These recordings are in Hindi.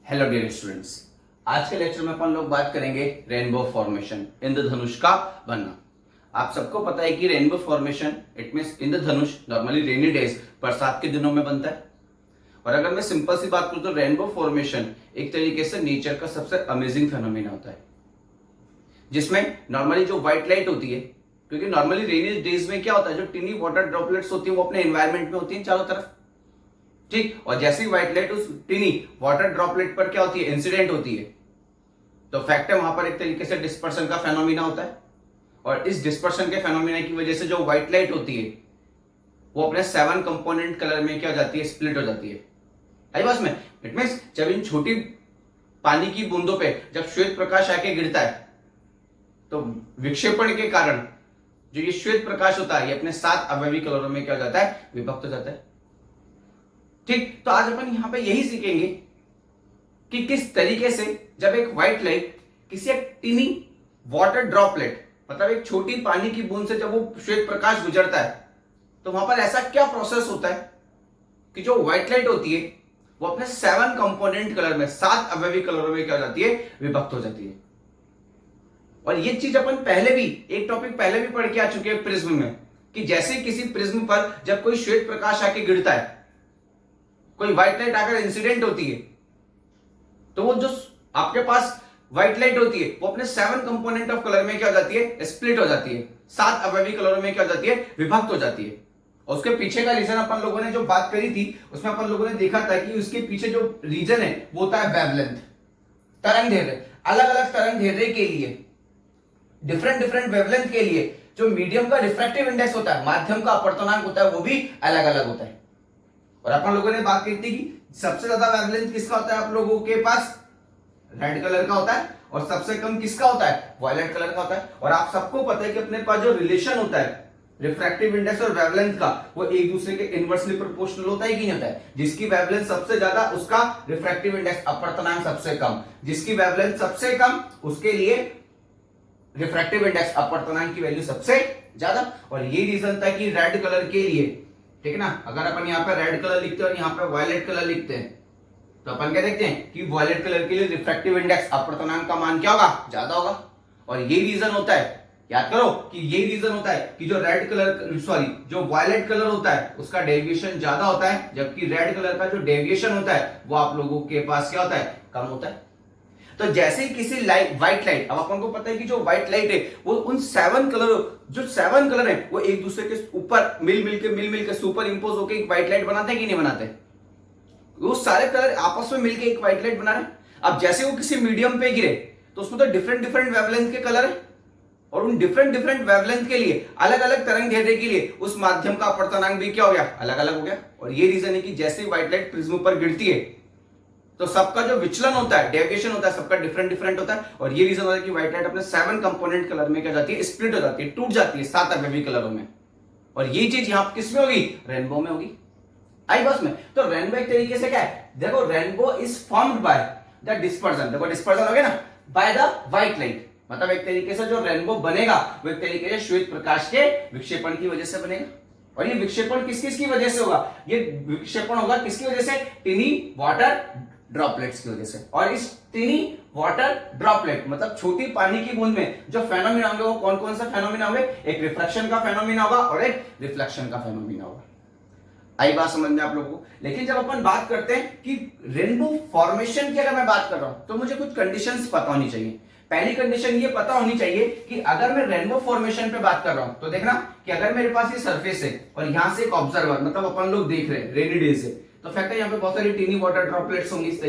हेलो डियर स्टूडेंट्स, आज के लेक्चर में अपन लोग बात करेंगे रेनबो फॉर्मेशन, इंद्रधनुष का बनना। आप सबको पता है कि rainbow formation it means Indradhanush normally rainy days बरसात के दिनों में बनता है। और अगर मैं सिंपल सी बात करूं तो रेनबो फॉर्मेशन एक तरीके से नेचर का सबसे अमेजिंग फेनोमेना होता है, जिसमें नॉर्मली जो व्हाइट लाइट होती है, क्योंकि नॉर्मली रेनी डेज में क्या होता है, जो टिनी वाटर ड्रॉपलेट्स होती है वो अपने एनवायरमेंट में होती है चारों तरफ, ठीक। और जैसे ही व्हाइट लाइट उस टिनी वाटर ड्रॉपलेट पर क्या होती है, इंसिडेंट होती है, तो फैक्ट है वहां पर एक तरीके से डिस्पर्सन का फेनोमेना होता है। और इस डिस्पर्सन के फेनोमेना की वजह से जो व्हाइट लाइट होती है वो अपने 7 कंपोनेंट कलर में क्या हो जाती है, स्प्लिट हो जाती है। आई बस में इट मींस जब इन छोटी पानी की बूंदों पे जब श्वेत प्रकाश आके गिरता है तो विक्षेपण के कारण जो ये श्वेत प्रकाश होता है ये अपने 7 अवयवी कलरों में क्या हो जाता है, विभक्त हो जाता है, ठीक। तो आज अपन यहां पे यही सीखेंगे कि किस तरीके से जब एक व्हाइट लाइट किसी एक टिनी वाटर ड्रॉपलेट मतलब एक छोटी पानी की बूंद से जब वो श्वेत प्रकाश गुजरता है तो वहां पर ऐसा क्या प्रोसेस होता है कि जो व्हाइट लाइट होती है वो अपने 7 कंपोनेंट कलर में 7 अवयवी कलरों में क्या हो जाती है, विभक्त हो जाती है। और ये चीज अपन पहले भी एक टॉपिक पहले भी पढ़ के आ चुके हैं प्रिज्म में, कि जैसे किसी प्रिज्म पर जब कोई श्वेत प्रकाश आके गिरता है, कोई व्हाइट लाइट आकर इंसिडेंट होती है, तो वो जो आपके पास व्हाइट लाइट होती है वो अपने 7 कंपोनेंट ऑफ कलर में क्या हो जाती है, स्प्लिट हो जाती है, 7 अवयवी कलरों में क्या हो जाती है, विभक्त हो जाती है। और उसके पीछे का रीजन अपन लोगों ने जो बात करी थी उसमें अपन लोगों ने देखा था कि उसके पीछे जो रीजन है वो होता है वेवलेंथ, तरंग दैर्ध्य। अलग अलग तरंग दैर्ध्य के लिए, डिफरेंट डिफरेंट वेवलेंथ के लिए जो मीडियम का रिफ्रैक्टिव इंडेक्स होता है, माध्यम का अपवर्तनांक होता है, वो भी अलग अलग होता है। और अपन लोगों ने बात की थी कि सबसे ज्यादा वेवलेंथ किसका होता है आप लोगों के पास, रेड कलर का होता है, और सबसे कम किसका होता है, वायलेट कलर का होता है। और आप सबको पता है कि अपने पास जो रिलेशन होता है रिफ्रैक्टिव इंडेक्स और वेवलेंथ का, वो एक दूसरे के इनवर्सली प्रोपोर्शनल होता है कि नहीं होता है। जिसकी वेवलेंथ सबसे ज्यादा उसका रिफ्रैक्टिव इंडेक्स अपवर्तनांक सबसे कम, जिसकी वेवलेंथ सबसे कम उसके लिए रिफ्रैक्टिव इंडेक्स अपवर्तनांक की वैल्यू सबसे ज्यादा। और ये रीजन था कि रेड कलर के लिए, ठीक है ना, अगर अपन यहाँ पे रेड कलर लिखते हैं और यहाँ पे वायलेट कलर लिखते हैं तो अपन क्या देखते हैं कि वायलेट कलर के लिए रिफ्रैक्टिव इंडेक्स अपवर्तनांक का मान क्या होगा, ज्यादा होगा। और ये रीजन होता है, याद करो कि ये रीजन होता है कि जो रेड कलर जो वायलेट कलर होता है उसका डेविएशन ज्यादा होता है, जबकि रेड कलर का जो डेविएशन होता है वो आप लोगों के पास क्या होता है, कम होता है। तो जैसे ही किसी व्हाइट लाइट, अब अपन को पता है कि जो व्हाइट लाइट है वो उन 7 कलर है वो एक दूसरे के ऊपर मिल के सुपर इंपोज होकर एक व्हाइट लाइट बनाते हैं कि नहीं बनाते, वो सारे कलर आपस में मिलकर एक व्हाइट लाइट बना रहे हैं। अब जैसे वो किसी मीडियम पे गिरे तो उसमें तो डिफरेंट डिफरेंट वेवलेंथ के कलर है, और उन डिफरेंट डिफरेंट वेवलेंथ के लिए अलग अलग तरंग दैर्ध्य के लिए उस माध्यम का अपवर्तनांक भी क्या हो गया, अलग अलग हो गया। और ये रीजन है कि जैसे व्हाइट लाइट प्रिज्म पर गिरती है तो सबका जो विचलन होता है, डेविएशन होता है, सबका डिफरेंट डिफरेंट होता है। और ये रीजन होता है कि व्हाइट लाइट अपने 7 कंपोनेंट कलर में क्या जाती है, स्प्लिट हो जाती है, टूट जाती है 7 अवयवी कलरों में। और ये चीज यहां किस में होगी, रेनबो में होगी। आई बस में तो रेनबो एक तरीके से क्या है, देखो rainbow is formed by the dispersion, देखो डिस्पर्जन हो गया ना, बाय द व्हाइट लाइट। मतलब एक तरीके से जो रेनबो बनेगा वो एक तरीके से श्वेत प्रकाश के विक्षेपण की वजह से बनेगा। और ये विक्षेपण किस किस की वजह से होगा, ये विक्षेपण होगा किसकी वजह से, टिनी वाटर ड्रॉपलेट्स की वजह से। और इस टिनी वाटर ड्रॉपलेट मतलब छोटी पानी की बूंद में जो फेनोमेना होंगे वो कौन कौन सा फेनोमेना होंगे, एक रिफ्रैक्शन का फेनोमेना होगा और एक रिफ्लेक्शन का फेनोमेना होगा। आई बात समझ में आप लोगों को। लेकिन जब अपन बात करते हैं कि रेनबो फॉर्मेशन की अगर मैं बात कर रहा हूं तो मुझे कुछ कंडीशंस पता होनी चाहिए। पहली कंडीशन ये पता होनी चाहिए कि अगर मैं रेनबो फॉर्मेशन पे बात कर रहा हूं तो देखना कि अगर मेरे पास ये सरफेस है और यहां से एक ऑब्जर्वर मतलब अपन लोग देख रहे हैं रेनी डे से, तो फैक्ट है यहाँ पे बहुत सारी टीनी वाटर ड्रॉपलेट्स होंगी, इस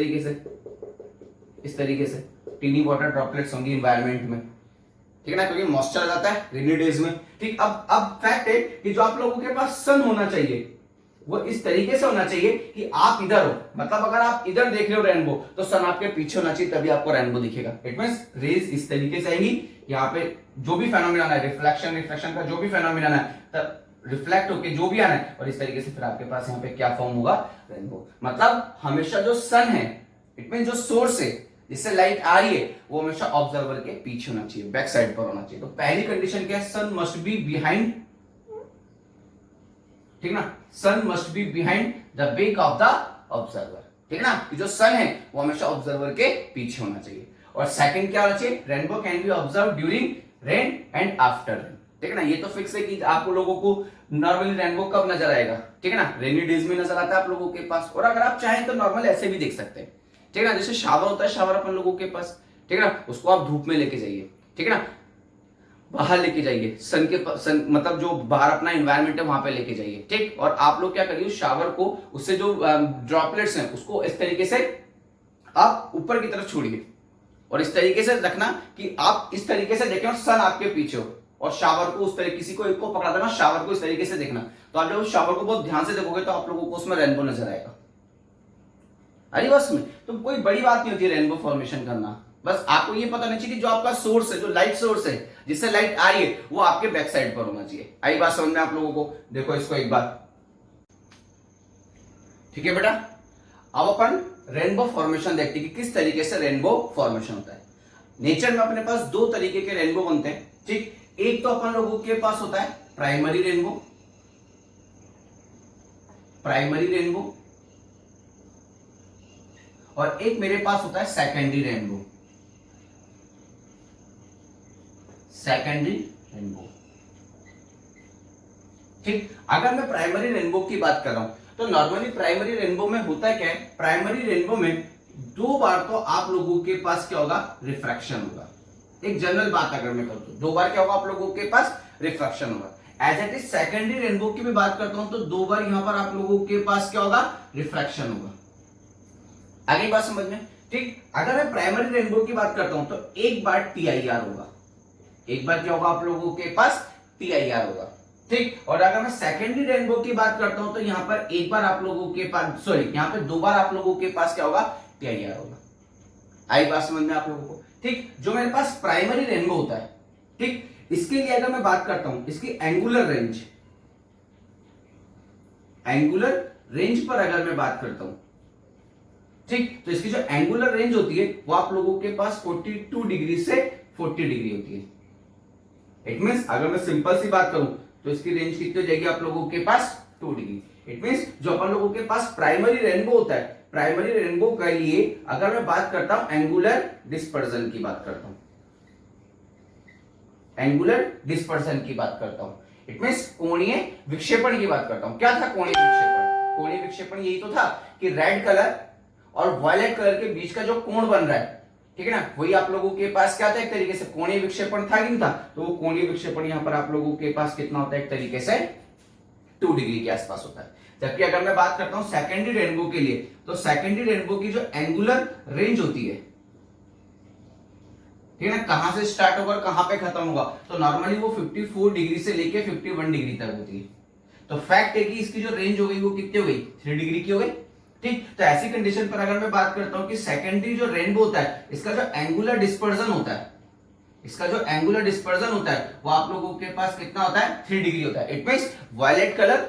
तरीके से टीनी वाटर ड्रॉपलेट्स होंगी इन्वायरमेंट में, ठीक है ना, क्योंकि मॉइस्चर आ जाता है रेनी डेज में, ठीक। अब फैक्ट है कि जो आप लोगों के पास सन होना चाहिए वो इस तरीके से होना चाहिए कि आप इधर हो, मतलब अगर आप इधर देख रहे हो रेनबो तो सन आपके पीछे होना चाहिए, तभी आपको रेनबो दिखेगा। इट मींस रेज इस तरीके से आएंगी, यहाँ पे जो भी फेनोमेना है, रिफ्लेक्शन का जो भी फेनोमेना है तब रिफ्लेक्ट होके जो भी आना है, और इस तरीके से फिर आपके पास यहाँ पे क्या फॉर्म होगा, रेनबो। मतलब हमेशा जो सन है, इट मीन जो सोर्स है जिससे लाइट आ रही है वो हमेशा ऑब्जर्वर के पीछे होना चाहिए, बैक साइड पर होना चाहिए। तो पहली कंडीशन क्या है, सन मस्ट बी बिहाइंड, ठीक ना, sun must be behind the back of the observer. ठीक है ना, कि जो सन है वो हमेशा ऑब्जर्वर के पीछे होना चाहिए। और सेकंड क्या होना चाहिए, rainbow can be observe during rain and after rain. ठीक है ना, ये तो फिक्स है कि आप लोगों को नॉर्मली रेनबो कब नजर आएगा, ठीक है ना, रेनी डेज में नजर आता है आप लोगों के पास। और अगर आप चाहें तो नॉर्मल ऐसे भी देख सकते हैं, ठीक है ना, जैसे शावर होता है, शावर अपन लोगों के पास, ठीक है ना, उसको आप धूप में लेके जाइए, ठीक है ना, बाहर लेके जाइए, सन मतलब जो बाहर अपना एनवायरनमेंट है वहां पे लेके जाइए, ठीक। और आप लोग क्या करिए, उस शावर को, उससे जो ड्रॉपलेट्स हैं उसको इस तरीके से आप ऊपर की तरफ छोड़िए और इस तरीके से रखना कि आप इस तरीके से देखें और सन आपके पीछे हो, और शावर को उस तरीके, किसी को एक को पकड़ा देना, शावर को इस तरीके से देखना। तो आप जब शावर को बहुत ध्यान से देखोगे तो आप लोगों को उसमें रेनबो नजर आएगा। अरे बस में तो कोई बड़ी बात नहीं होती है रेनबो फॉर्मेशन करना, बस आपको ये पता नहीं चाहिए कि जो आपका सोर्स है, जो लाइट सोर्स है जिससे लाइट आ रही है, वो आपके बैक साइड पर होना चाहिए। आई बात समझ में आप लोगों को? देखो इसको एक बार, ठीक है बेटा। अब अपन रेनबो फॉर्मेशन देखते हैं कि किस तरीके से रेनबो फॉर्मेशन होता है। नेचर में अपने पास दो तरीके के रेनबो बनते हैं, ठीक। एक तो अपन लोगों के पास होता है प्राइमरी रेनबो, प्राइमरी रेनबो, और एक मेरे पास होता है सेकेंडरी रेनबो, सेकेंडरी रेनबो, ठीक। अगर मैं प्राइमरी रेनबो की बात कर रहा हूं तो नॉर्मली प्राइमरी रेनबो में होता क्या है, प्राइमरी रेनबो में दो बार तो आप लोगों के पास क्या होगा, रिफ्रैक्शन होगा। एक जनरल बात अगर मैं करूं तो दो बार क्या होगा आप लोगों के पास, रिफ्रैक्शन होगा। As it is secondary rainbow की भी बात करता हूं तो दो बार यहां पर आप लोगों के पास क्या होगा, रिफ्रैक्शन होगा। आगे बात समझ में, ठीक। अगर मैं प्राइमरी रेनबो की बात करता हूं तो एक बार TIR होगा, एक बार क्या होगा आप लोगों के पास, TIR होगा, ठीक। और अगर मैं सेकेंडरी रेनबो की बात करता हूं तो यहां पर एक बार आप लोगों के पास, सॉरी यहां पे दो बार आप लोगों के पास क्या होगा, TIR होगा। आई बात समझ में आप लोगों को, ठीक। जो मेरे पास प्राइमरी रेनबो होता है, ठीक, इसके लिए अगर मैं बात करता हूं इसकी एंगुलर रेंज, एंगुलर रेंज पर अगर मैं बात करता हूं, ठीक, तो इसकी जो एंगुलर रेंज होती है वो आप लोगों के पास 42 डिग्री से 40 डिग्री होती है। इट मींस अगर मैं सिंपल सी बात करूं तो इसकी रेंज कितनी हो जाएगी आप लोगों के पास, 2 डिग्री। इट मींस जो अपन लोगों के पास प्राइमरी रेनबो होता है, प्राइमरी रेनबो के लिए अगर मैं बात करता हूं एंगुलर डिस्पर्जन की बात करता हूं, एंगुलर डिस्पर्जन की बात करता हूं, इट मींस कोणीय विक्षेपण की बात करता हूं। क्या था कोणीय विक्षेपण? कोणीय विक्षेपण यही तो था कि रेड कलर और वायलेट कलर के बीच का जो कोण बन रहा है, ठीक है ना, वही आप लोगों के पास क्या था, एक तरीके से कोणीय विक्षेपण था कि नहीं था। तो वो कोणीय विक्षेपण यहां पर आप लोगों के पास कितना होता है, एक तरीके से 2 डिग्री के आसपास होता है। जबकि अगर मैं बात करता हूं सेकेंडरी रेनबो के लिए, तो सेकेंडरी रेनबो की जो एंगुलर रेंज होती है, ठीक है ना, कहां से स्टार्ट होगा और कहां पे खत्म होगा, तो नॉर्मली वो 54 डिग्री से लेके 51 डिग्री तक होती है। तो फैक्ट है कि इसकी जो रेंज हो गई वो कितनी हो गई, 3 डिग्री की हो गई, ठीक। तो ऐसी कंडीशन पर अगर मैं बात करता हूं कि सेकेंडरी जो रेनबो होता है, इसका जो एंगुलर डिस्पर्जन होता है, इसका जो एंगुलर डिस्पर्जन होता है वो आप लोगों के पास कितना होता है, 3 डिग्री होता है। इट मींस वायलेट कलर,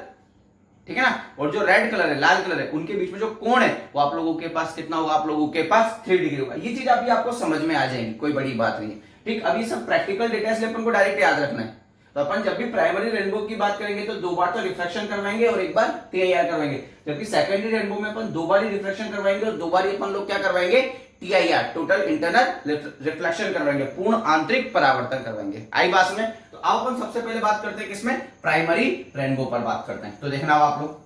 ठीक है ना, और जो रेड कलर है, लाल कलर है, उनके बीच में जो कोण है वो आप लोगों के पास कितना होगा, आप लोगों के पास 3 डिग्री होगा। ये चीज अभी आपको समझ में आ जाएगी, कोई बड़ी बात नहीं है, ठीक। अभी सब प्रैक्टिकल डेटा इसलिए अपन को डायरेक्ट याद रखना है। तो अपन जब भी प्राइमरी रेनबो की बात करेंगे तो दो बार तो रिफ्रैक्शन करवाएंगे और एक बार TIR करवाएंगे, जबकि सेकेंडरी रेनबो में अपन दो बार ही रिफ्रैक्शन करवाएंगे और दो बार ही अपन लोग क्या करवाएंगे, TIR, टोटल इंटरनल रिफ्लेक्शन करवाएंगे, पूर्ण आंतरिक परावर्तन करवाएंगे। आई बात में, तो अब अपन सबसे पहले बात करते हैं किसमें, प्राइमरी रेनबो पर बात करते हैं। तो देखना अब आप लोग,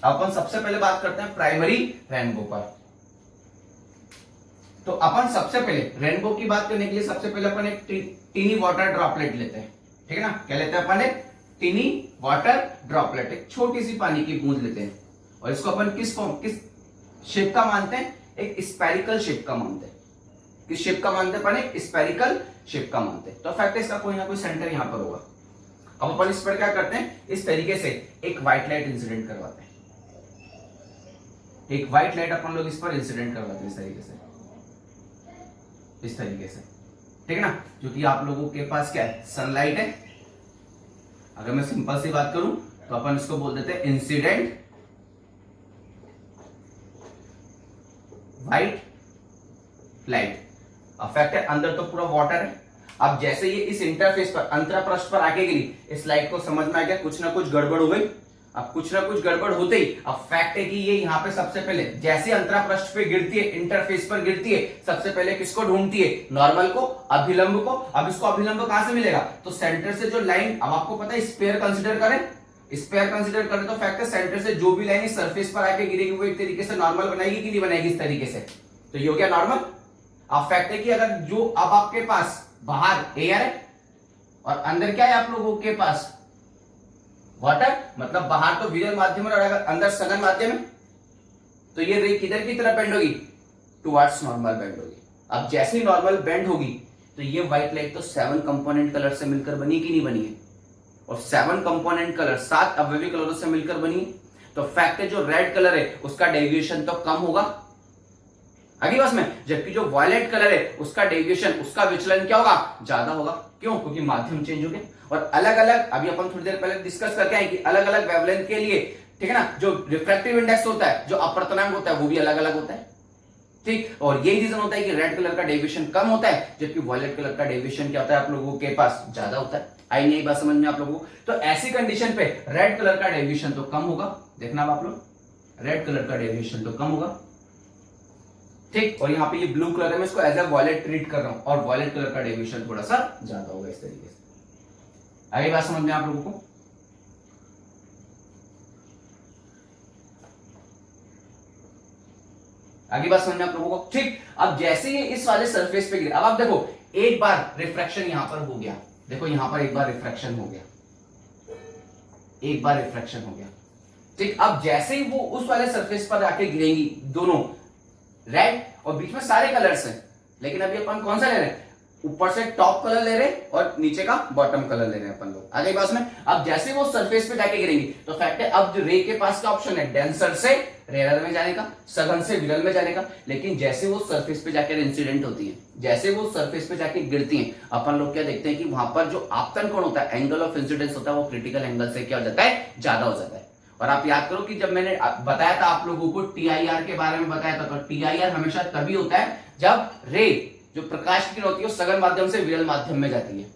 अपन सबसे पहले बात करते हैं प्राइमरी रेनबो पर। तो अपन सबसे पहले रेनबो की बात करने के लिए सबसे पहले अपन एक टीनी वाटर ड्रॉपलेट लेते हैं, ठीक है ना, क्या लेते हैं अपन, एक टीनी वाटर ड्रॉपलेट, एक छोटी सी पानी की बूंद लेते हैं, और इसको अपन किस शेप का मानते हैं, एक स्पेरिकल शेप का मानते हैं। किस शेप का मानते हैं अपन, एक स्पेरिकल शेप का मानते हैं। तो फैक्ट है इसका कोई ना कोई सेंटर यहां पर होगा। अब अपन इस पर क्या करते हैं, इस तरीके से एक व्हाइट लाइट इंसिडेंट करवाते हैं, एक व्हाइट लाइट अपन लोग इस पर इंसिडेंट करवाते हैं, इस तरीके से, इस तरीके से, ठीक है ना, जो कि आप लोगों के पास क्या है, सनलाइट है। अगर मैं सिंपल सी बात करूं तो अपन इसको बोल देते हैं इंसिडेंट व्हाइट लाइट। अफेक्ट है, अंदर तो पूरा वाटर है। अब जैसे ये इस इंटरफेस पर, अंतरापृष्ठ पर आके गिरी, इस लाइट को समझ में आ गया कुछ ना कुछ गड़बड़ हो गई। अब कुछ ना कुछ गड़बड़ होते ही, अब फैक्ट है कि ये यहाँ पे सबसे पहले जैसे अंतरापृष्ठ पे गिरती है, इंटरफेस पर गिरती है, सबसे पहले किसको ढूंढती है? नॉर्मल को, अभिलंब को। अब इसको अभिलंब कहां से मिलेगा? तो सेंटर से जो लाइन, अब आपको पता है स्फीयर कंसीडर करें, स्फीयर कंसीडर करें तो फैक्ट है सेंटर से जो भी लाइन इस सरफेस पर आके गिरेगी वो एक तरीके से नॉर्मल बनाएगी कि नहीं बनाएगी? इस तरीके से। तो ये हो गया नॉर्मल। अब फैक्ट है कि अगर जो अब आपके पास बाहर एयर है और अंदर क्या है आप लोगों के पास? वाटर, मतलब बाहर तो विरल माध्यम है और अगर अंदर सघन माध्यम है, तो ये रे किधर की तरफ बेंड होगी? टुवर्ड्स नॉर्मल बेंड होगी। अब जैसे ही नॉर्मल बेंड होगी तो ये व्हाइट लाइट तो 7 कंपोनेंट कलर से मिलकर बनी कि नहीं बनी है? और 7 कंपोनेंट कलर 7 अवयवी कलरों से मिलकर बनी है। तो फैक्ट है जो रेड कलर है उसका डेविएशन तो कम होगा, आगे बस में, जबकि जो वायलेट कलर है उसका डेविएशन, उसका विचलन क्या होगा? ज्यादा होगा। क्यों? क्योंकि माध्यम चेंज हो गया। और अलग अलग, अभी अपन थोड़ी देर पहले डिस्कस करके आए कि अलग अलग वेवलेंथ के लिए, ठीक है ना, जो रिफ्रैक्टिव इंडेक्स होता है, जो अपवर्तनांक होता है, वो भी अलग अलग होता है, ठीक। और यही रीजन होता है कि रेड कलर का डेविएशन कम होता है, जबकि वायलेट कलर का डेविएशन क्या होता है आप लोगों के पास? ज्यादा होता है। आई नहीं बात समझ में आप लोगों को? तो ऐसी कंडीशन पे रेड कलर का डेविएशन तो कम होगा, देखना अब आप लोग, रेड कलर का डेविएशन तो कम होगा, ठीक। और यहाँ पे ये ब्लू कलर है, मैं इसको एज ए वॉयलेट ट्रीट कर रहा हूं, और वॉयलेट कलर का डेविएशन थोड़ा सा ज्यादा होगा, इस तरीके से। आगे बात समझ में आप लोगों को? आगे बात समझ में आप लोगों को? ठीक। अब जैसे ही इस वाले सरफेस पे गिरे, अब आप देखो एक बार रिफ्रैक्शन यहां पर हो गया, देखो यहां पर एक बार रिफ्रैक्शन हो गया, एक बार रिफ्रैक्शन हो गया, ठीक। अब जैसे ही वो उस वाले सरफेस पर आके गिरेंगी, दोनों रेड और बीच में सारे कलर्स हैं, लेकिन अभी अपन कौन सा ले रहे हैं? ऊपर से टॉप कलर ले रहे हैं और नीचे का बॉटम कलर ले रहे हैं अपन लोग, आगे पास में। अब जैसे वो सरफेस पे जाके गिरेंगी तो फैक्ट है अब जो रे के पास का ऑप्शन है डेंसर से रेयर में जाने का, सघन से विरल में जाने का, लेकिन जैसे वो सरफेस पे जाकर इंसिडेंट होती है, जैसे वो सरफेस पे जाके गिरती हैं, अपन लोग क्या देखते हैं कि वहां पर जो आपतन कोण होता है, एंगल ऑफ इंसिडेंस होता है, वो क्रिटिकल एंगल से क्या हो जाता है? ज्यादा हो जाता है। और आप याद करो कि जब मैंने बताया था आप लोगों को टीआईआर के बारे में बताया था, तो टीआईआर हमेशा तभी होता है जब रे, जो प्रकाश की किरण होती है, वो सघन माध्यम से विरल माध्यम में जाती है।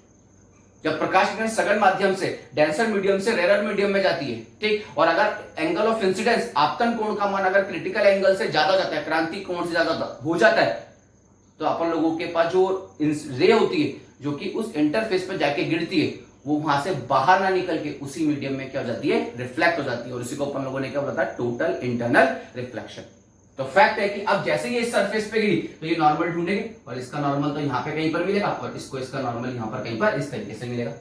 जब प्रकाश की किरण सघन माध्यम से डेंसर मीडियम से रेयर मीडियम में जाती है, ठीक। और अगर एंगल ऑफ इंसिडेंस, आपतन कोण का मान अगर क्रिटिकल एंगल से ज्यादा हो जाता है, क्रांति कोण से ज्यादा हो जाता है, तो अपन लोगों के पास जो रे होती है जो कि उस इंटरफेस पर जाके गिरती है, वो वहां से बाहर ना निकल के उसी मीडियम में क्या हो जाती है? रिफ्लेक्ट हो जाती है। और इसी को अपन लोगों ने क्या बोला था? Total internal reflection. तो फैक्ट है कि अब जैसे ये इस सरफेस पे गिरी तो ये नॉर्मल ढूंढेंगे, और इसका नॉर्मल तो यहाँ पे कहीं पर मिलेगा, और इसको इसका नॉर्मल यहाँ पर कहीं पर इस तरीके से मिलेगा।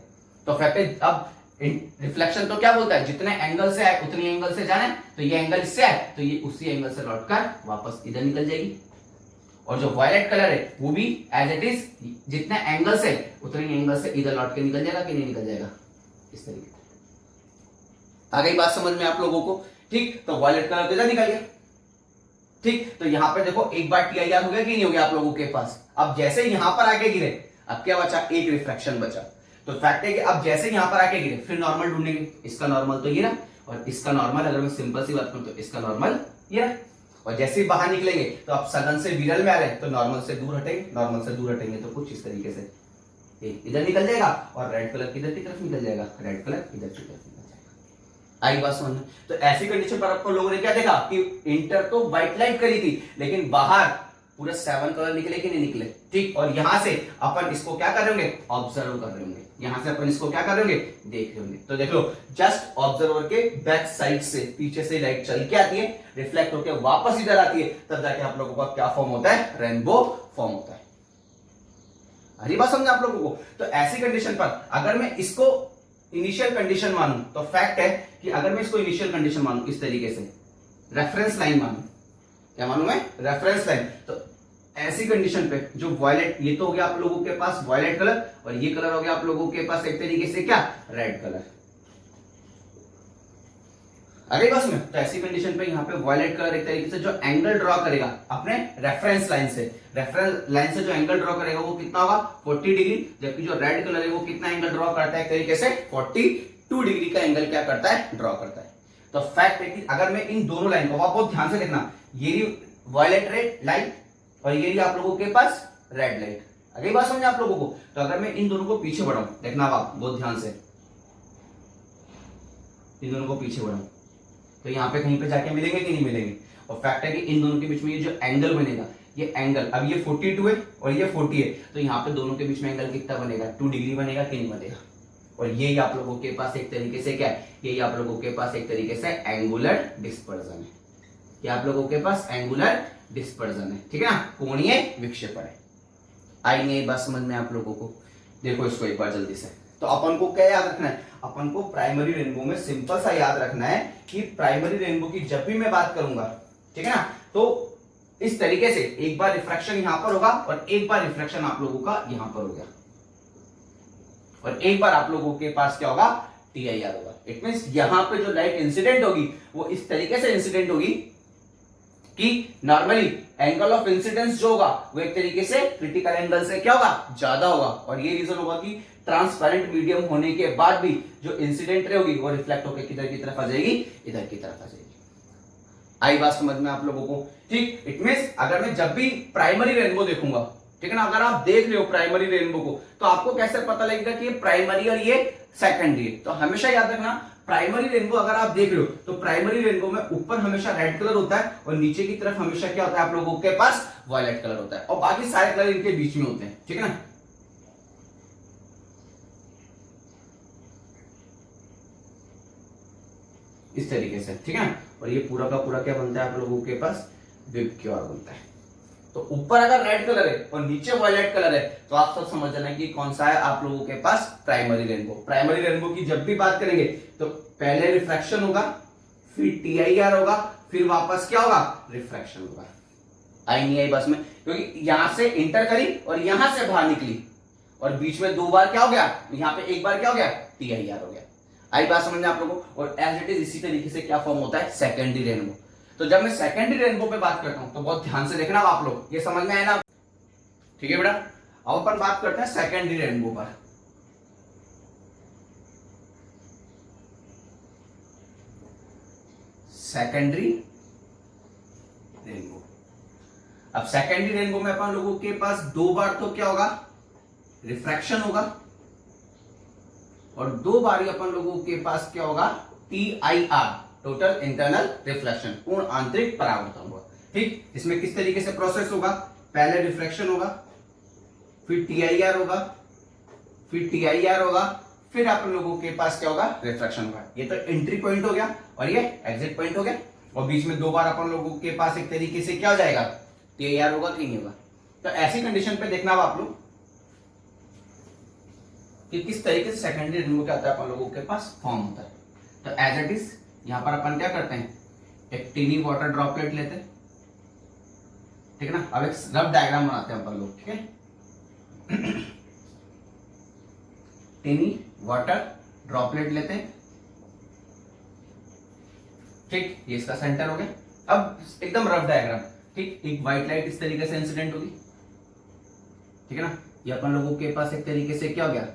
तो फैक्ट है अब रिफ्लेक्शन तो क्या बोलता है? जितने एंगल से आए उतनी एंगल से जाना है, तो ये एंगल इससे आए तो ये उसी एंगल से लौटकर वापस इधर निकल जाएगी। और जो वायलेट कलर है वो भी एज इट इज, जितने एंगल से उतने एंगल से इधर लौट के निकल जाएगा कि नहीं निकल जाएगा? इस तरीके से। आ गई बात समझ में आप लोगों को? ठीक। तो वायलेट कलर तो इधर निकल गया, ठीक। तो यहां पे देखो एक बार टीआईआर हो गया कि नहीं हो गया आप लोगों के पास? अब जैसे यहां पर आके गिरे, अब क्या बचा? एक रिफ्रैक्शन बचा। तो फैक्ट है कि अब जैसे यहां पर आके गिरे फिर नॉर्मल ढूंढेंगे, इसका नॉर्मल तो ये रहा, और इसका नॉर्मल अगर मैं सिंपल सी बात करूं तो इसका नॉर्मल ये रहा। और जैसे ही बाहर निकलेंगे तो आप सघन से विरल में आ रहे हैं, तो नॉर्मल से दूर हटेंगे, नॉर्मल से दूर हटेंगे तो कुछ इस तरीके से इधर निकल जाएगा, और रेड कलर किधर की तरफ निकल जाएगा? रेड कलर इधर की तरफ निकल जाएगा। आई बात समझ में? तो ऐसी कंडीशन पर आपको लोगों ने क्या देखा कि इंटर तो व्हाइट लाइट करी थी, लेकिन बाहर पूरे 7 कलर निकले कि नहीं निकले, ठीक। और यहां से अपन इसको क्या कर रहे होंगे? ऑब्जर्व कर रहे होंगे, यहां से अपन इसको क्या कर रहे होंगे? देख रहे होंगे। तो देख लो, जस्ट ऑब्जर्वर के बैक साइड से, पीछे से लाइट चल के आती है, रिफ्लेक्ट होकर वापस इधर आती है, तब जाके आप लोगों का क्या फॉर्म होता है? रेनबो फॉर्म होता है। हरी बात समझे आप लोगों को? तो ऐसी कंडीशन पर अगर मैं इसको इनिशियल कंडीशन मानूं, तो फैक्ट है कि अगर मैं इसको इनिशियल कंडीशन मानूं इस तरीके से, रेफरेंस लाइन मानूं, क्या मानूं मैं? Reference line. तो ऐसी कंडीशन पे जो वायलेट, ये तो हो गया आप लोगों के पास वायलेट कलर, और ये कलर हो गया आप लोगों के पास एक तरीके से क्या? Red colour. अरे बस में, तो ऐसी कंडीशन पे यहाँ पे वायलेट कलर एक तरीके से जो एंगल ड्रॉ करेगा अपने रेफरेंस लाइन से, रेफरेंस लाइन से जो एंगल ड्रॉ करेगा वो कितना होगा? 40 डिग्री। जबकि जो रेड कलर है वो कितना एंगल ड्रॉ करता है? एक तरीके से 42 डिग्री का एंगल क्या करता है? ड्रॉ करता है। तो फैक्ट है कि अगर मैं इन दोनों लाइन को, आप बहुत ध्यान से देखना, ये वायलेट रेड लाइट और ये आप लोगों के पास रेड लाइट, अगली बात समझे आप लोगों को? तो अगर मैं इन दोनों को पीछे बढ़ाऊं, देखना आप बहुत ध्यान से, इन दोनों को पीछे बढ़ाऊं तो यहाँ पे कहीं पे जाके मिलेंगे कि नहीं मिलेंगे। और फैक्ट है कि इन दोनों के बीच में ये जो एंगल बनेगा, ये एंगल, अब ये 42 है और ये 40 है, तो यहाँ पे दोनों के बीच में एंगल कितना बनेगा, 2 डिग्री बनेगा कि नहीं बनेगा। और यही आप लोगों के पास एक तरीके से क्या है, यही आप लोगों के पास एक तरीके से एंगुलर डिस्पर्जन है। ये आप लोगों के पास एंगुलर डिस्पर्जन है, ठीक है ना, कोणीय विक्षेपण है। आई नहीं बात समझ में आप लोगों को। देखो इसको एक बार जल्दी से, तो अपन को क्या याद रखना है, अपन को प्राइमरी रेनबो में सिंपल सा याद रखना है कि प्राइमरी रेनबो की जब भी मैं बात करूंगा, ठीक है ना, तो इस तरीके से एक बार रिफ्रैक्शन यहां पर होगा और एक बार रिफ्लेक्शन आप लोगों का यहां पर हो गया, और एक बार आप लोगों के पास क्या होगा, TIR होगा। इट मींस यहां पे जो लाइट इंसिडेंट होगी वो इस तरीके से इंसिडेंट होगी कि नॉर्मली एंगल ऑफ इंसिडेंस जो होगा वो एक तरीके से क्रिटिकल एंगल से क्या होगा, ज्यादा होगा। और ये रीजन होगा कि ट्रांसपेरेंट मीडियम होने के बाद भी जो इंसिडेंट रे होगी वो रिफ्लेक्ट होकर किधर की तरफ आ जाएगी, इधर की तरफ आ जाएगी। आई बात समझ में आप लोगों को, ठीक। इट मींस अगर मैं जब भी प्राइमरी रेनबो देखूंगा, ठीक है ना, अगर आप देख रहे हो प्राइमरी रेनबो को, तो आपको कैसे पता लगेगा कि ये प्राइमरी और ये सेकेंडरी है। तो हमेशा याद रखना, प्राइमरी रेनबो अगर आप देख रहे हो तो प्राइमरी रेनबो में ऊपर हमेशा रेड कलर होता है और नीचे की तरफ हमेशा क्या होता है, आप लोगों के पास वायलेट कलर होता है, और बाकी सारे कलर इनके बीच में होते हैं, ठीक है ना। इस तरीके से, ठीक है ना। और ये पूरा का पूरा क्या बनता है, आप लोगों के पास विबक्यूआर बनता है। तो ऊपर अगर रेड कलर है और नीचे वायलेट कलर है, तो आप सब समझ जाना कि कौन सा है आप लोगों के पास प्राइमरी रेनबो। प्राइमरी रेनबो की जब भी बात करेंगे तो पहले रिफ्रैक्शन होगा, फिर TIR होगा, फिर वापस क्या होगा, रिफ्रैक्शन होगा। आई नहीं आई बस में, क्योंकि यहां से इंटर करी और यहां से बाहर निकली और बीच में 2 बार क्या हो गया, यहां पे 1 बार क्या हो गया, TIR हो गया। आई बात समझ में आप लोगों को। और एज इट इज इसी तरीके से क्या फॉर्म होता है, सेकेंडरी रेनबो। तो जब मैं सेकेंडरी रेनबो पे बात करता हूं तो बहुत ध्यान से देखना आप लोग, ये समझ में आए ना, ठीक है बेटा। अब अपन बात करते हैं सेकेंडरी रेनबो पर। सेकेंडरी रेनबो, अब सेकेंडरी रेनबो में अपन लोगों के पास 2 बार तो क्या होगा, रिफ्रैक्शन होगा, और 2 बार ही अपन लोगों के पास क्या होगा, TIR, टोटल इंटरनल रिफ्लेक्शन, पूर्ण आंतरिक परावर्तन होगा। ठीक, इसमें किस तरीके से प्रोसेस होगा, पहले रिफ्लेक्शन होगा, फिर TIR होगा, फिर TIR होगा, फिर आप लोगों के पास क्या होगा, रिफ्लेक्शन होगा। ये तो एंट्री पॉइंट हो गया और ये एग्जिट पॉइंट हो गया, और बीच में 2 बार अपन लोगों के पास एक तरीके से क्या हो जाएगा, TIR होगा कि नहीं होगा। तो ऐसी कंडीशन पे देखना अब आप लोग कि किस तरीके से सेकेंडरी रेनबो क्या होता है अपन लोगों के पास फॉर्म होता है। तो एज इट इज यहां पर अपन क्या करते हैं, एक टीनी वाटर ड्रॉपलेट लेते हैं, ठीक है ना। अब एक रफ डायग्राम बनाते हैं अपन लोग, ठीक है। टीनी वाटर ड्रॉपलेट लेते हैं, ठीक, ये इसका सेंटर हो गया। अब एकदम रफ डायग्राम, ठीक, एक व्हाइट लाइट इस तरीके से इंसिडेंट होगी, ठीक है ना। ये अपन लोगों के पास एक तरीके से क्या हो गया,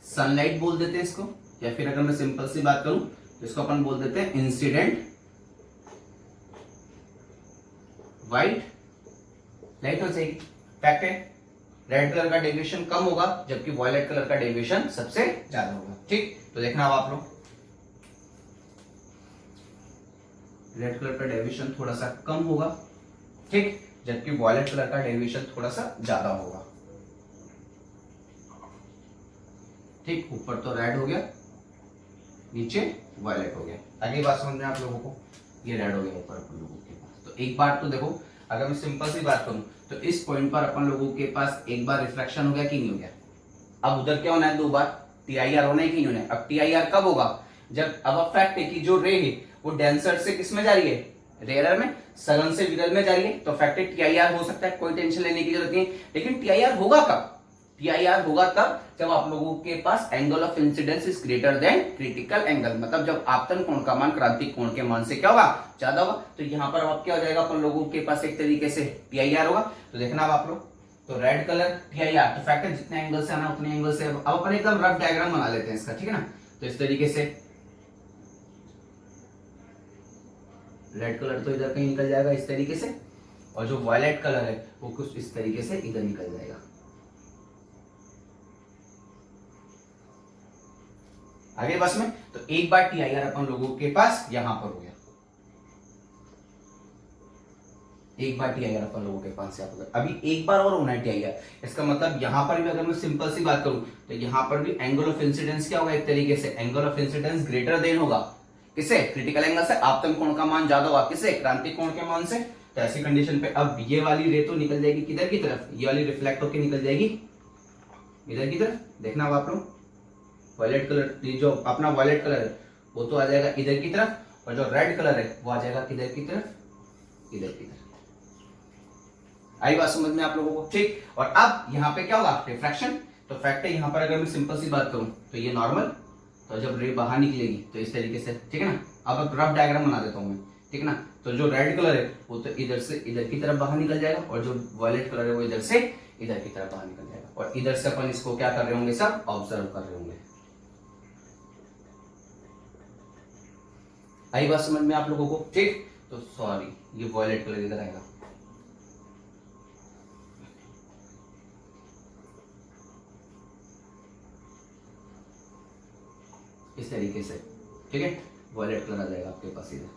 सनलाइट बोल देते हैं इसको, या फिर अगर मैं सिंपल सी बात करूं तो इसको अपन बोल देते हैं इंसिडेंट व्हाइट लाइट हो जाएगी। फैक्ट है, रेड कलर का डेविएशन कम होगा जबकि वॉयलेट कलर का डेविएशन सबसे ज्यादा होगा। ठीक, तो देखना अब आप लोग, रेड कलर का डेविएशन थोड़ा सा कम होगा, ठीक, जबकि वॉयलेट कलर का डेविएशन थोड़ा सा ज्यादा होगा। ठीक, ऊपर तो रेड हो गया, नीचे वायलेट हो गया। आगे बात समझ में आप लोगों को, ये रेड हो गया ऊपर अपन लोगों के पास। तो एक बार तो देखो, अगर मैं सिंपल सी बात करूं तो इस पॉइंट पर अपन लोगों के पास एक बार रिफ्लेक्शन हो गया कि नहीं हो गया। अब उधर क्या होना है, 2 बार TIR होना है कि नहीं होना है। अब TIR कब होगा, जब अब फैक्ट है कि जो रे है वो डेंसर से किस में जा रही है, रेयर में, सघन से विरल में जा रही है। तो फैक्ट है TIR हो सकता है, कोई टेंशन लेने की जरूरत नहीं। लेकिन TIR होगा कब, TIR होगा तब जब आप लोगों के पास angle of incidence is greater than critical angle, मतलब जब आपतन कोण का मान क्रांतिक कोण के मान से क्या होगा, ज्यादा होगा। तो यहां पर अब क्या हो जाएगा, अपन लोगों के पास एक तरीके से TIR होगा। तो देखना अब आप लोग, तो रेड कलर TIR, तो फैक्टर जितने एंगल से आना उतने एंगल से। अब अपन एकदम रफ डायग्राम बना लेते हैं इसका, ठीक है ना। तो इस तरीके से रेड कलर तो इधर कहीं निकल जाएगा इस तरीके से, और जो वायलेट कलर है वो कुछ इस तरीके से इधर निकल जाएगा। आगे बस में, तो एक बार टी आई आर अपन लोगों के पास यहां पर हो गया, एक बार टी आई आर अपन लोगों के पास यहाँ पर, अभी एक बार और होना है टी आई आर। इसका मतलब यहां पर भी अगर मैं सिंपल सी बात करूं तो यहां पर भी एंगल ऑफ इंसिडेंस क्या होगा, एक तरीके से angle of incidence greater than होगा किसे, क्रिटिकल एंगल से आपतन कोण का मान ज्यादा होगा किसे, क्रांतिक कोण के मान से। तो ऐसी कंडीशन पे अब ये वाली रे तो निकल जाएगी किधर की तरफ, ये वाली रिफ्लेक्ट होकर निकल जाएगी इधर की तरफ। देखना अब आप लोग वायलेट कलर, ये जो अपना वायलेट कलर है वो तो आ जाएगा इधर की तरफ, और जो रेड कलर है वो आ जाएगा किधर की तरफ, इधर की तरफ। आई बात समझ में आप लोगों को, ठीक। और अब यहाँ पे क्या होगा, रिफ्रैक्शन। तो फैक्ट है यहाँ पर अगर मैं सिंपल सी बात करूं तो ये नॉर्मल, तो जब रे बाहर निकलेगी तो इस तरीके से, ठीक है ना। अब रफ डायग्राम बना देता हूं मैं, ठीक है ना। तो जो रेड कलर है वो तो इधर से इधर की तरफ बाहर निकल जाएगा, और जो वायलेट कलर है वो इधर से इधर की तरफ बाहर निकल जाएगा, और इधर से अपन इसको क्या कर रहे होंगे, सब ऑब्जर्व कर रहे होंगे। आई बात समझ में आप लोगों को, ठीक। तो सॉरी, ये वायलेट कलर इधर आएगा, इस तरीके से, ठीक है। वायलेट कलर आ जाएगा आपके पास इधर,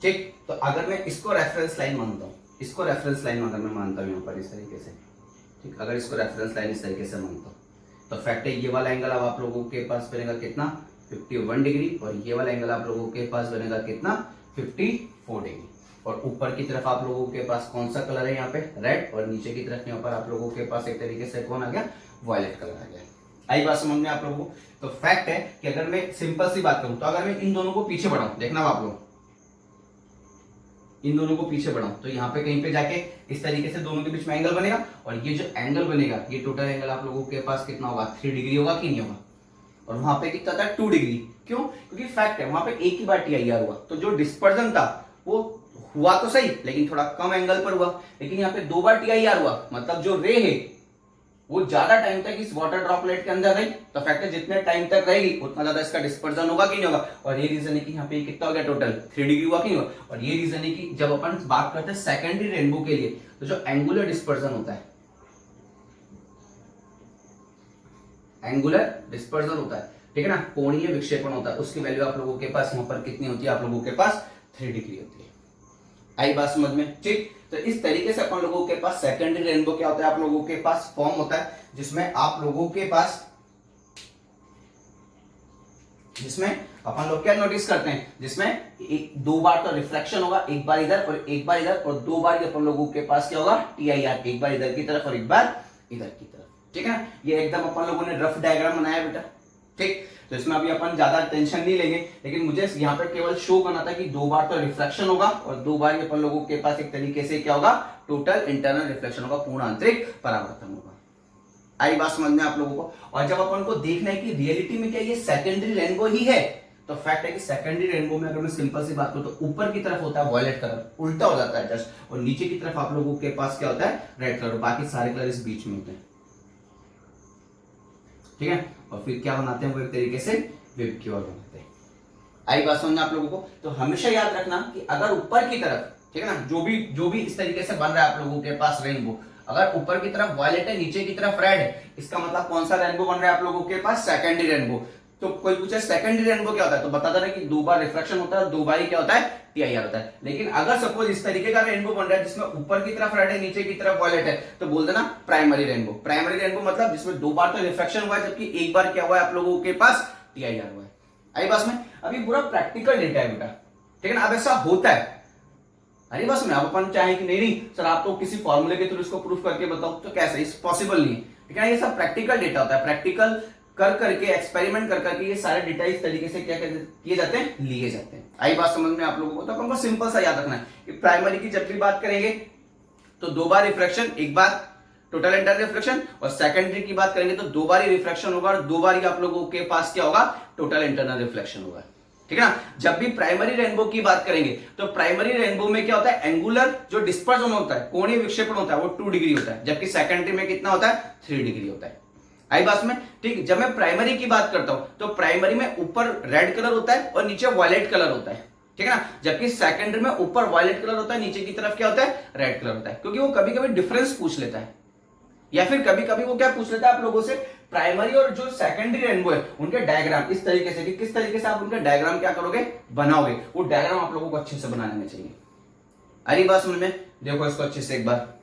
ठीक। तो अगर मैं इसको रेफरेंस लाइन मानता हूं, इसको रेफरेंस लाइन अगर मैं मानता हूं यहाँ पर इस तरीके से, ठीक। अगर इसको रेफरेंस लाइन इस तरीके से मानता हूं तो फैक्ट है ये वाला एंगल अब आप लोगों के पास बनेगा कितना, 51 डिग्री, और ये वाला एंगल आप लोगों के पास बनेगा कितना, 54 डिग्री। और ऊपर की तरफ आप लोगों के पास कौन सा कलर है यहाँ पे, रेड, और नीचे की तरफ यहाँ पर आप लोगों के पास एक तरीके से कौन आ गया, वायलेट कलर आ गया। आई बात समझ में आप लोगों को। तो फैक्ट है कि अगर मैं सिंपल सी बात करूं तो अगर मैं इन दोनों को पीछे बढ़ाऊं, देखना आप लोग, इन दोनों को पीछे बढ़ाऊं तो यहाँ पे कहीं पे जाके इस तरीके से दोनों के बीच में एंगल बनेगा, और ये जो एंगल बनेगा ये टोटल एंगल आप लोगों के पास कितना होगा, 3 डिग्री होगा कि नहीं होगा। और वहां पे कितना था, 2 डिग्री। क्यों, क्योंकि फैक्ट है वहां पे एक ही बार टी आई आर हुआ, तो जो डिस्पर्जन था वो हुआ तो सही लेकिन थोड़ा कम एंगल पर हुआ, लेकिन यहाँ पे 2 बार टी आई आर हुआ, मतलब जो रे है वो ज्यादा टाइम तक इस वाटर ड्रॉपलेट के अंदर रही। तो फैक्ट है जितने टाइम तक रहेगी उतना ज्यादा इसका डिस्पर्जन होगा कि नहीं होगा। और ये रीजन है कि यहाँ पे कितना हो गया, टोटल 3 डिग्री हुआ कि नहीं हुआ। और ये रीजन है कि जब अपन बात करते हैं सेकेंडरी रेनबो के लिए, तो जो एंगुलर डिस्पर्जन होता है, एंगुलर डिस्पर्जन होता है, ठीक है ना, कोणीय विक्षेपण होता है, उसकी वैल्यू आप लोगों के पास यहाँ पर कितनी होती है, आप लोगों के पास 3 डिग्री होती है। आई बात समझ में, ठीक। तो इस तरीके से अपन लोगों के पास सेकेंडरी रेनबो क्या होता है, आप लोगों के पास फॉर्म होता है, जिसमें आप लोगों के पास, जिसमें अपन लोग क्या नोटिस करते हैं, जिसमें 2 बार तो रिफ्लेक्शन होगा, एक बार इधर और एक बार इधर, और 2 बार अपन लोगों के पास क्या होगा, टी आई आर, एक बार इधर की तरफ और एक बार इधर की तरफ, ठीक है ना। ये एकदम अपन लोगों ने रफ डायग्राम बनाया बेटा, ठीक। तो इसमें अभी अपन ज्यादा टेंशन नहीं लेंगे, लेकिन मुझे यहाँ पर केवल शो करना था कि 2 बार तो रिफ्लेक्शन होगा और 2 बार अपन लोगों के पास एक तरीके से क्या होगा, टोटल इंटरनल रिफ्लेक्शन होगा, पूर्ण आंतरिक परावर्तन होगा। आई बात समझ में आप लोगों को। और जब अपन को देखना है कि रियलिटी में क्या ये सेकेंडरी रेनबो ही है, तो फैक्ट है कि सेकेंडरी रेनबो में अगर मैं सिंपल सी बात करूं तो ऊपर की तरफ होता है वायलेट कलर, उल्टा हो जाता है जस्ट, और नीचे की तरफ आप लोगों के पास क्या होता है, रेड कलर, बाकी सारे कलर इस बीच में होते हैं, ठीक है। और फिर क्या बनाते हैं वो एक तरीके से वेव की ओर बनाते हैं। आई बात समझना आप लोगों को। तो हमेशा याद रखना कि अगर ऊपर की तरफ, ठीक है ना, जो भी इस तरीके से बन रहा है आप लोगों के पास रेनबो, अगर ऊपर की तरफ वायलेट है, नीचे की तरफ रेड है, इसका मतलब कौन सा रेनबो बन रहा है आप लोगों के पास, सेकेंडरी रेनबो। तो कोई पूछे सेकेंडरी रेनबो क्या होता है, तो बता देना कि 2 बार रिफ्लेक्शन होता है, 2 बार ही क्या होता है, टी आई आर होता है। लेकिन अगर सपोज इस तरीके का रेनबो बन रहा है जिसमें ऊपर की तरफ रेड है, नीचे की तरफ वायलेट है, तो बोल देना प्राइमरी रेनबो। प्राइमरी रेनबो मतलब जिसमें 2 बार तो रिफ्लेक्शन हुआ है, जबकि एक बार क्या हुआ है आप लोगों के पास, टी आई आर हुआ है। आई बस में अभी पूरा प्रैक्टिकल डेटा है बेटा, ठीक है ना। अब ऐसा होता है, अरे बस में अब अपन चाहे कि नहीं सर आप तो किसी फॉर्मूले के थ्रू इसको प्रूफ करके बताओ, तो कैसे, इस पॉसिबल नहीं है, ठीक है ना। ये सब प्रैक्टिकल डेटा होता है, प्रैक्टिकल कर करके, एक्सपेरिमेंट कर करके ये सारे डेटा इस तरीके से क्या किए जाते हैं, लिए जाते हैं। आई बात समझ में आप लोगों को। तो अपन को सिंपल सा याद रखना है कि प्राइमरी की जब भी बात करेंगे तो 2 बार रिफ्लेक्शन, एक बार टोटल इंटरनल रिफ्लेक्शन, और सेकेंडरी की बात करेंगे तो 2 बार ही रिफ्लेक्शन होगा और 2 बार ही आप लोगों के पास क्या होगा, टोटल इंटरनल रिफ्लेक्शन होगा, ठीक है ना। जब भी प्राइमरी रेनबो की बात करेंगे तो प्राइमरी रेनबो में क्या होता है, एंगुलर जो डिस्पर्जन होता है, कोणीय विक्षेपण होता है, वो 2 डिग्री होता है, जबकि सेकेंडरी में कितना होता है, 3 डिग्री होता है। आई बात में, ठीक। जब मैं प्राइमरी की बात करता हूं तो प्राइमरी में ऊपर रेड कलर होता है और नीचे वायलेट कलर होता है, ठीक है ना। जबकि सेकेंडरी में ऊपर वायलेट कलर होता है, नीचे की तरफ क्या होता है, रेड कलर होता है, क्योंकि वो कभी कभी डिफरेंस पूछ लेता है, या फिर कभी कभी वो क्या पूछ लेता है आप लोगों से, प्राइमरी और जो सेकेंडरी रेनबो है उनके डायग्राम इस तरीके से कि किस तरीके से आप उनके डायग्राम क्या करोगे, बनाओगे। वो डायग्राम आप लोगों को अच्छे से बनाने में चाहिए। अरे बात समझ में, देखो इसको अच्छे से एक बार।